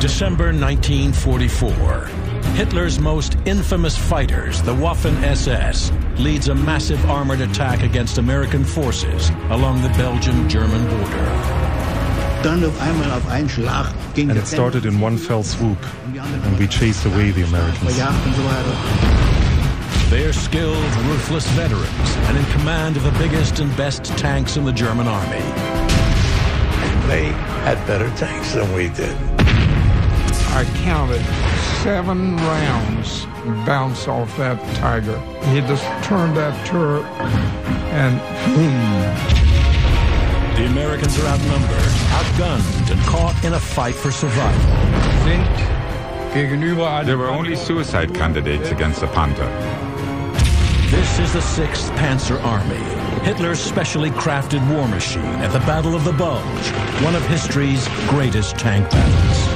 December 1944. Hitler's most infamous fighters, the Waffen-SS, leads a massive armored attack against American forces along the Belgian-German border. And it started in one fell swoop, and we chased away the Americans. They're skilled, ruthless veterans and in command of the biggest and best tanks in the German army. They had better tanks than we did. I counted 7 rounds bounce off that Tiger. He just turned that turret and boom. The Americans are outnumbered, outgunned, and caught in a fight for survival. There were only suicide candidates against the Panther. This is the 6th Panzer Army, Hitler's specially crafted war machine at the Battle of the Bulge, one of history's greatest tank battles.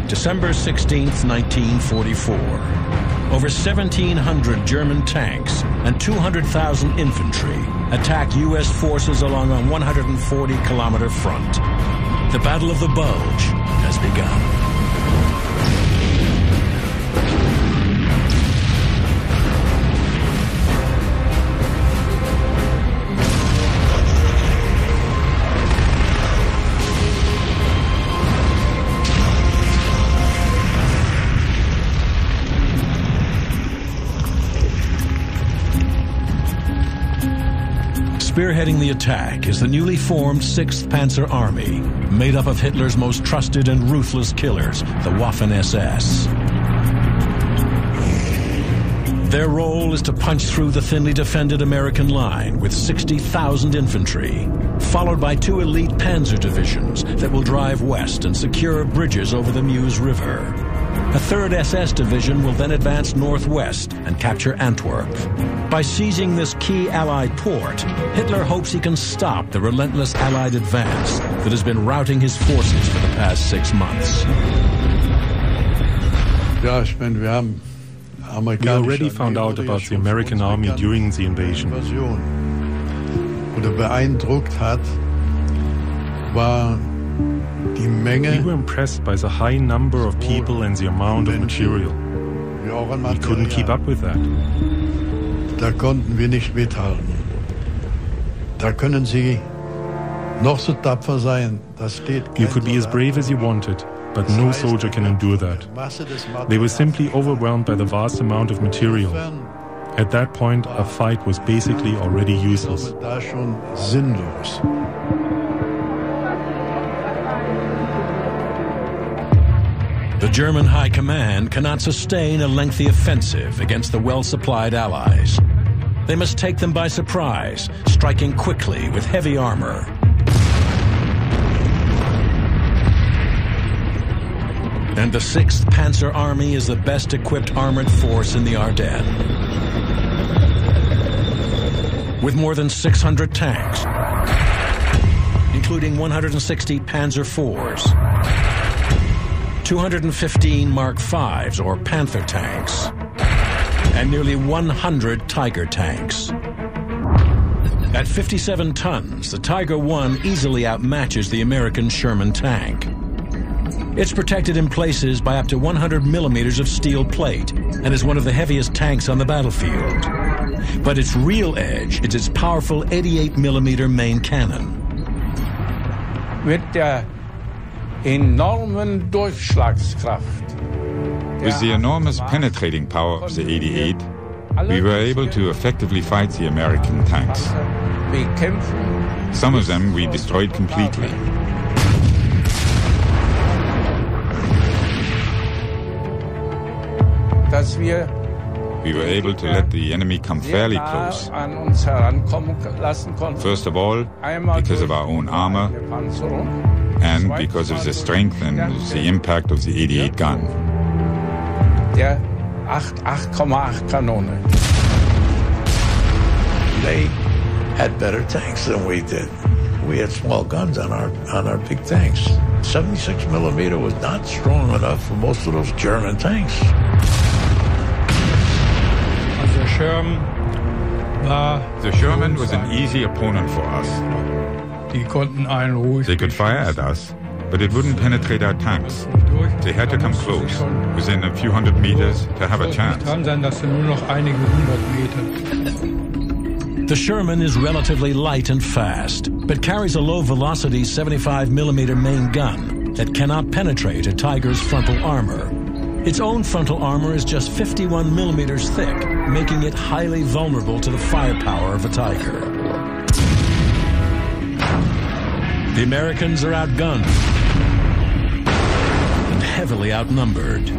December 16th, 1944. Over 1,700 German tanks and 200,000 infantry attacked U.S. forces along a 140-kilometer front. The Battle of the Bulge has begun. Spearheading the attack is the newly formed 6th Panzer Army, made up of Hitler's most trusted and ruthless killers, the Waffen-SS. Their role is to punch through the thinly defended American line with 60,000 infantry, followed by 2 elite panzer divisions that will drive west and secure bridges over the Meuse River. A 3rd SS division will then advance northwest and capture Antwerp. By seizing this key Allied port, Hitler hopes he can stop the relentless Allied advance that has been routing his forces for the past 6 months. We already found out about the American army during the invasion. We were impressed by the high number of people and the amount of material. We couldn't keep up with that. Da konnten wir nicht mithalten. Da können Sie noch so tapfer sein. Das steht. You could be as brave as you wanted, but no soldier can endure that. They were simply overwhelmed by the vast amount of material. At that point, a fight was basically already useless. Da schon sinnlos. The German High Command cannot sustain a lengthy offensive against the well-supplied Allies. They must take them by surprise, striking quickly with heavy armor. And the 6th Panzer Army is the best-equipped armored force in the Ardennes. With more than 600 tanks, including 160 Panzer IVs, 215 Mark Vs or Panther tanks, and nearly 100 Tiger tanks. At 57 tons, the Tiger I easily outmatches the American Sherman tank. It's protected in places by up to 100 millimeters of steel plate and is one of the heaviest tanks on the battlefield. But its real edge is its powerful 88 millimeter main cannon. With the enormous penetrating power of the 88, we were able to effectively fight the American tanks. Some of them we destroyed completely. We were able to let the enemy come fairly close. First of all, because of our own armor, and because of the strength and the impact of the 88 gun. Der 8,8 Kanone. They had better tanks than we did. We had small guns on our big tanks. 76 millimeter was not strong enough for most of those German tanks. The Sherman was an easy opponent for us. They could fire at us, but it wouldn't penetrate our tanks. They had to come close, within a few hundred meters, to have a chance. The Sherman is relatively light and fast, but carries a low-velocity 75mm main gun that cannot penetrate a Tiger's frontal armor. Its own frontal armor is just 51mm thick, making it highly vulnerable to the firepower of a Tiger. The Americans are outgunned and heavily outnumbered.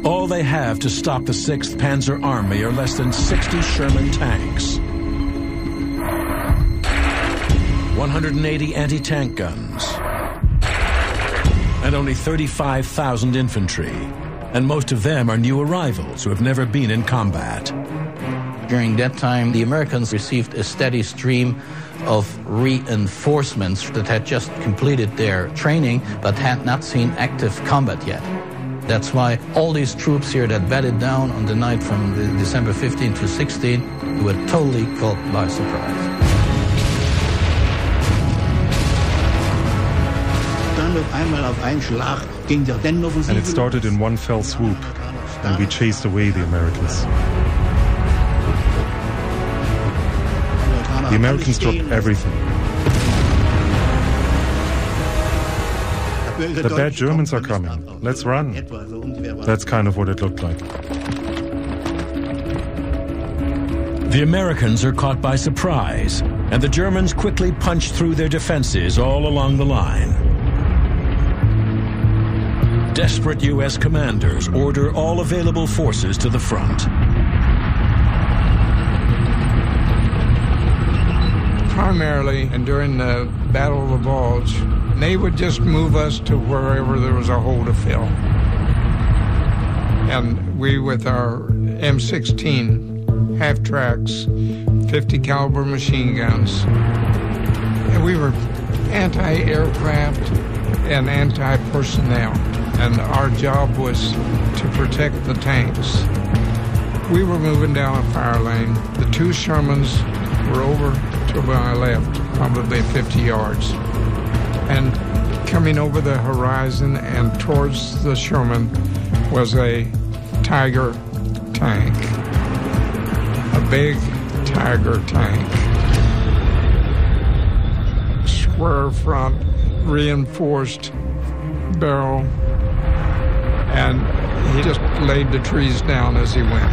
All they have to stop the 6th Panzer Army are less than 60 Sherman tanks, 180 anti-tank guns, and only 35,000 infantry. And most of them are new arrivals who have never been in combat. During that time, the Americans received a steady stream of reinforcements that had just completed their training but had not seen active combat yet. That's why all these troops here that bedded down on the night from December 15 to 16 were totally caught by surprise. And it started in one fell swoop, and we chased away the Americans. The Americans dropped everything. The bad Germans are coming. Let's run. That's kind of what it looked like. The Americans are caught by surprise, and the Germans quickly punch through their defenses all along the line. Desperate U.S. commanders order all available forces to the front. Primarily, and during the Battle of the Bulge, they would just move us to wherever there was a hole to fill. And we, with our M16 half-tracks, 50 caliber machine guns, and we were anti-aircraft and anti-personnel. And our job was to protect the tanks. We were moving down a fire lane. The 2 Shermans were over to my left, probably 50 yards. And coming over the horizon and towards the Sherman was a Tiger tank, a big Tiger tank. Square front, reinforced barrel, and he just laid the trees down as he went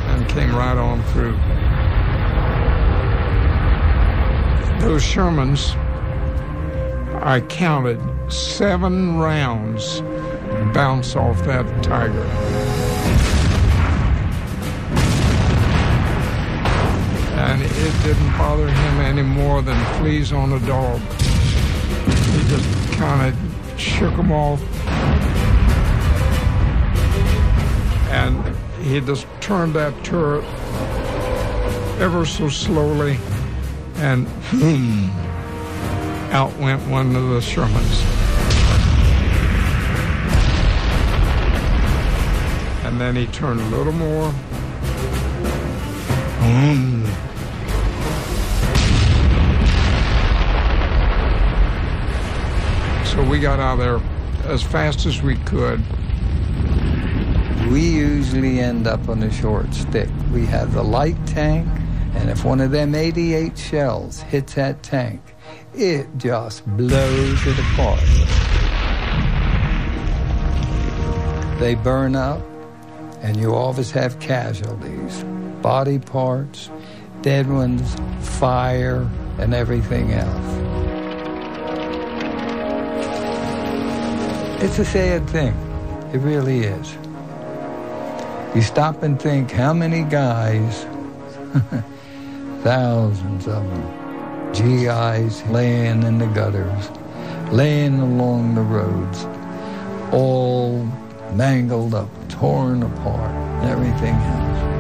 and came right on through. Those Shermans, I counted 7 rounds bounce off that Tiger. And it didn't bother him any more than fleas on a dog. He just kind of shook them off. And he just turned that turret ever so slowly, and out went one of the Shermans. And then he turned a little more. So we got out of there as fast as we could. We usually end up on a short stick. We have the light tank, and if one of them 88 shells hits that tank, it just blows it apart. They burn up, and you always have casualties. Body parts, dead ones, fire, and everything else. It's a sad thing. It really is. You stop and think how many guys, thousands of them, GIs laying in the gutters, laying along the roads, all mangled up, torn apart, and everything else.